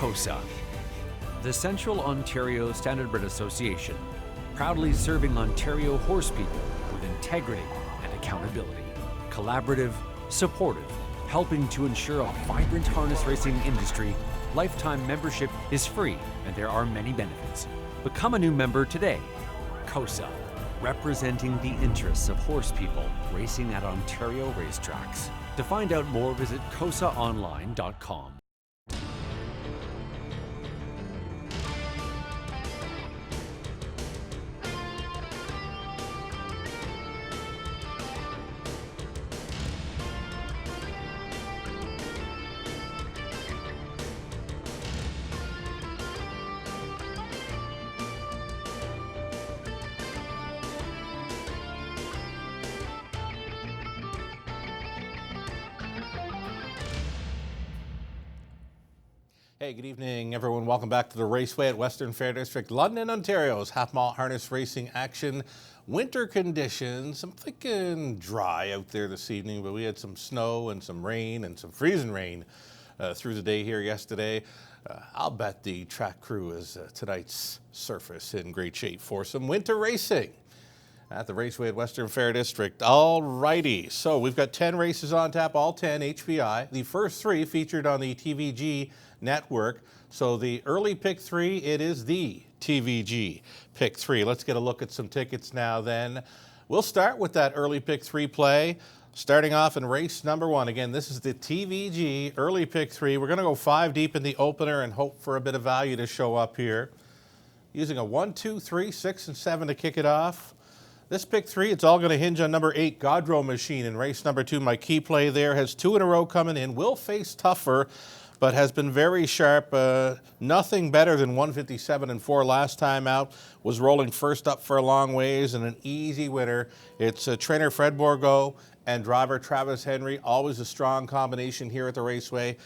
COSA, the Central Ontario Standardbred Association, proudly serving Ontario horse people with integrity and accountability. Collaborative, supportive, helping to ensure a vibrant harness racing industry. Lifetime membership is free and there are many benefits. Become a new member today. COSA, representing the interests of horse people racing at Ontario racetracks. To find out more, visit cosaonline.com. Hey, good evening, everyone. Welcome back to the Raceway at Western Fair District, London, Ontario's half-mile harness racing action. Winter conditions, I'm thinking dry out there this evening, but we had some snow and some rain and some freezing rain through the day here yesterday. I'll bet the track crew is tonight's surface in great shape for some winter racing at the Raceway at Western Fair District. All righty, so we've got 10 races on tap, all 10 HPI. The first 3 featured on the TVG network. So the early pick 3, it is the TVG pick 3. Let's get a look at some tickets now then. We'll start with that early pick 3 play. Starting off in race number 1. Again, this is the TVG early pick 3. We're going to go 5 deep in the opener and hope for a bit of value to show up here. Using a 1, 2, 3, 6, and 7 to kick it off. This pick 3, it's all going to hinge on number 8, Gaudreau Machine in race number 2. My key play there has 2 in a row coming in. Will face tougher, but has been very sharp. Nothing better than 157 and 4 last time out. Was rolling first up for a long ways and an easy winner. It's trainer Fred Bourgault and driver Travis Henry. Always a strong combination here at the Raceway.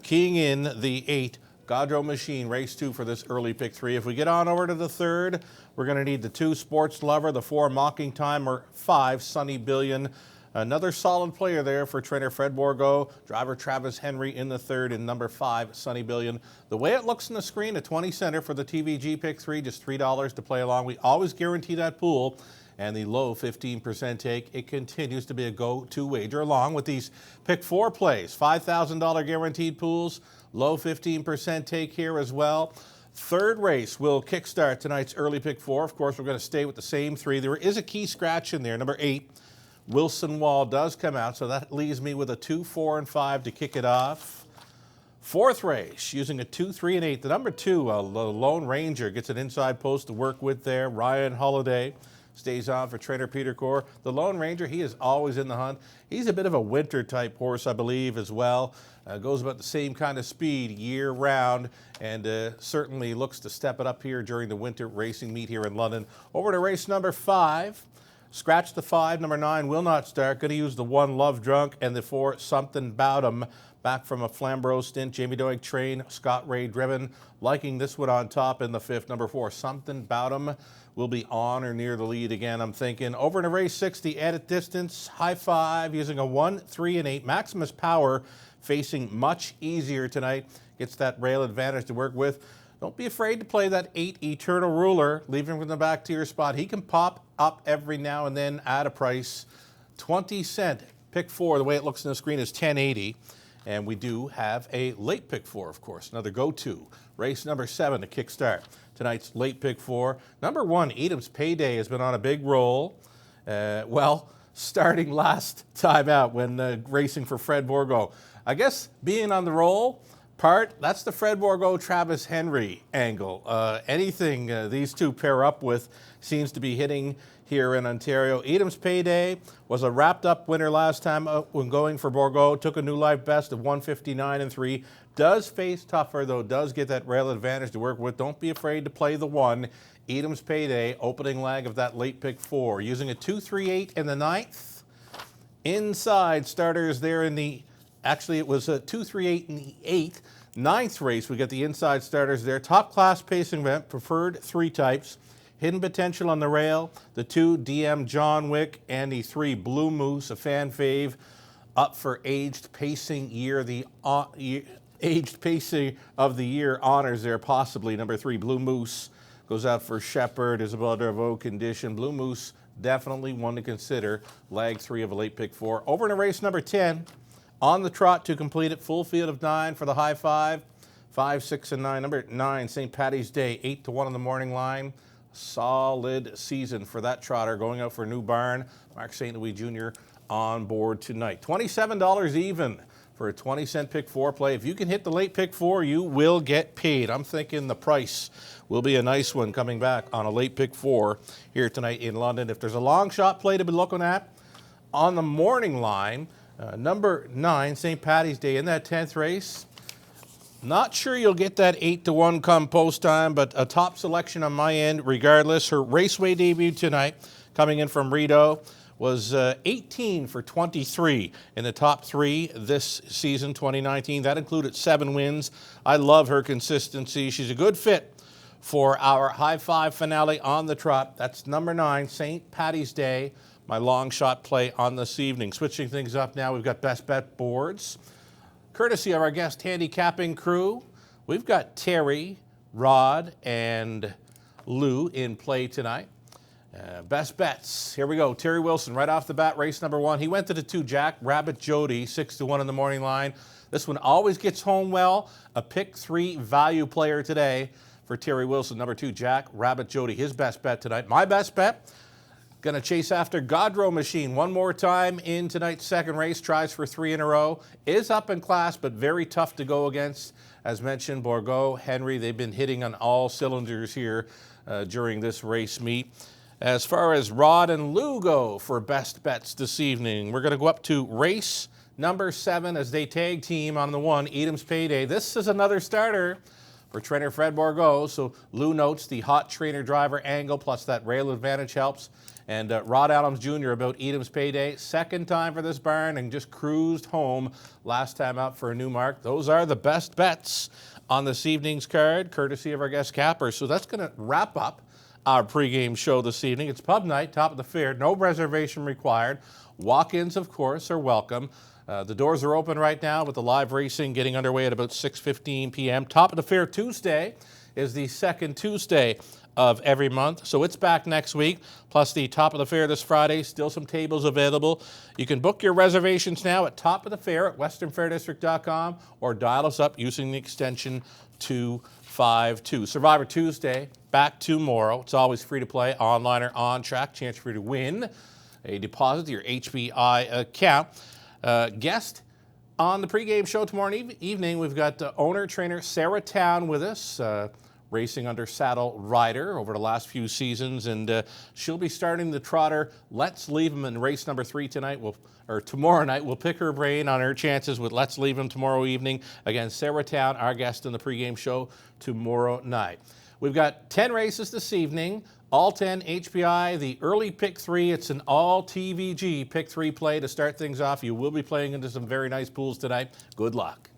Keying in the 8, Gaudreau Machine, race 2 for this early pick 3. If we get on over to the 3rd, we're going to need the 2, Sports Lover, the 4, Mocking Time, or 5, Sunny Billion. Another solid player there for trainer Fred Bourgault, driver Travis Henry in the 3rd, and number 5, Sunny Billion. The way it looks on the screen, a 20 center for the TVG pick 3, just $3 to play along. We always guarantee that pool, and the low 15% take. It continues to be a go-to wager along with these pick 4 plays. $5,000 guaranteed pools, low 15% take here as well. 3rd race will kickstart tonight's early pick 4. Of course, we're going to stay with the same 3. There is a key scratch in there, number 8. Wilson Wall does come out, so that leaves me with a 2, 4, and 5 to kick it off. 4th race, using a 2, 3, and 8. The number 2, the Lone Ranger, gets an inside post to work with there. Ryan Holiday stays on for trainer Peter Core. The Lone Ranger, he is always in the hunt. He's a bit of a winter-type horse, I believe, as well. Goes about the same kind of speed year-round, and certainly looks to step it up here during the winter racing meet here in London. Over to race number 5. Scratch the 5, number 9, Will Not Start. Going to use the 1, Love Drunk, and the 4, Something Bout 'Em. Back from a Flamborough stint, Jamie Doig train, Scott Ray driven. Liking this one on top in the 5th, number 4, Something Bout 'Em. Will be on or near the lead again, I'm thinking. Over to race 6, the added distance, High Five, using a 1, 3, and 8. Maximus Power facing much easier tonight. Gets that rail advantage to work with. Don't be afraid to play that 8, Eternal Ruler. Leave him in the back to your spot. He can pop up every now and then at a price. 20 cent. Pick 4, the way it looks on the screen, is $10.80. And we do have a late pick 4, of course. Another go-to. Race number 7 to kickstart tonight's late pick 4. Number 1, Edam's Payday, has been on a big roll. Well, starting last time out when racing for Fred Bourgault. I guess being on the roll that's the Fred Bourgault, Travis Henry angle. Anything these two pair up with seems to be hitting here in Ontario. Edam's Payday was a wrapped-up winner last time when going for Bourgault. Took a new life best of 159 and 3. Does face tougher, though. Does get that rail advantage to work with. Don't be afraid to play the 1. Edam's Payday, opening leg of that late pick 4. Using a 2, 3, 8 in the 9th. Inside starters there in the... Actually, it was a 2, 3, 8 in the 8th. 9th race, we got the inside starters there. Top class pacing event, preferred 3 types. Hidden Potential on the rail, the 2, DM John Wick, and the 3, Blue Moose, a fan fave, up for aged pacing year. The aged pacer of the year honors there, possibly. Number 3, Blue Moose, goes out for Shepherd. Isabel Darvaux condition. Blue Moose, definitely one to consider. Lag 3 of a late pick 4. Over to race number 10. On the trot to complete it. Full field of 9 for the high 5. 5, 6, and 9. Number 9, St. Paddy's Day, 8-1 on the morning line. Solid season for that trotter, going out for a new barn. Mark St. Louis Jr. on board tonight. $27 even for a 20-cent pick 4 play. If you can hit the late pick 4, you will get paid. I'm thinking the price will be a nice one coming back on a late pick 4 here tonight in London. If there's a long shot play to be looking at on the morning line, number 9, St. Paddy's Day, in that 10th race. Not sure you'll get that 8-1 come post time, but a top selection on my end regardless. Her Raceway debut tonight, coming in from Rideau, was 18 for 23 in the top 3 this season, 2019. That included 7 wins. I love her consistency. She's a good fit for our high 5 finale on the trot. That's number 9, St. Paddy's Day, my long shot play on this evening. Switching things up now, we've got best bet boards. Courtesy of our guest handicapping crew, we've got Terry, Rod, and Lou in play tonight. Best bets. Here we go. Terry Wilson, right off the bat, race number 1. He went to the 2, Jack Rabbit Jody, 6-1 in the morning line. This one always gets home well. A pick 3 value player today for Terry Wilson. Number 2, Jack Rabbit Jody, his best bet tonight. My best bet, going to chase after Godrow Machine one more time in tonight's second race. Tries for 3 in a row. Is up in class, but very tough to go against. As mentioned, Bourgault, Henry, they've been hitting on all cylinders here during this race meet. As far as Rod and Lou go for best bets this evening, we're going to go up to race number 7 as they tag team on the 1, Edam's Payday. This is another starter for trainer Fred Bourgault. So Lou notes the hot trainer-driver angle plus that rail advantage helps. And Rod Adams Jr. about Edam's Payday. Second time for this barn and just cruised home last time out for a new mark. Those are the best bets on this evening's card, courtesy of our guest capper. So that's going to wrap up our pregame show this evening. It's pub night, top of the fair. No reservation required. Walk-ins, of course, are welcome. The doors are open right now with the live racing getting underway at about 6:15 p.m. Top of the Fair Tuesday is the second Tuesday of every month, so it's back next week, plus the Top of the Fair this Friday. Still some tables available. You can book your reservations now at Top of the Fair at westernfairdistrict.com or dial us up using the extension 252. Survivor Tuesday, back tomorrow. It's always free to play, online or on track. Chance for you to win a deposit to your HBI account. Guest on the pregame show tomorrow evening, we've got owner-trainer Sarah Town with us, racing under Saddle Rider over the last few seasons, and she'll be starting the trotter Let's Leave 'Em in race number 3 tonight. Tomorrow night. We'll pick her brain on her chances with Let's Leave 'Em tomorrow evening. Again, Sarah Town, our guest in the pregame show tomorrow night. We've got 10 races this evening, all 10 HPI, the early pick 3. It's an all TVG pick 3 play to start things off. You will be playing into some very nice pools tonight. Good luck.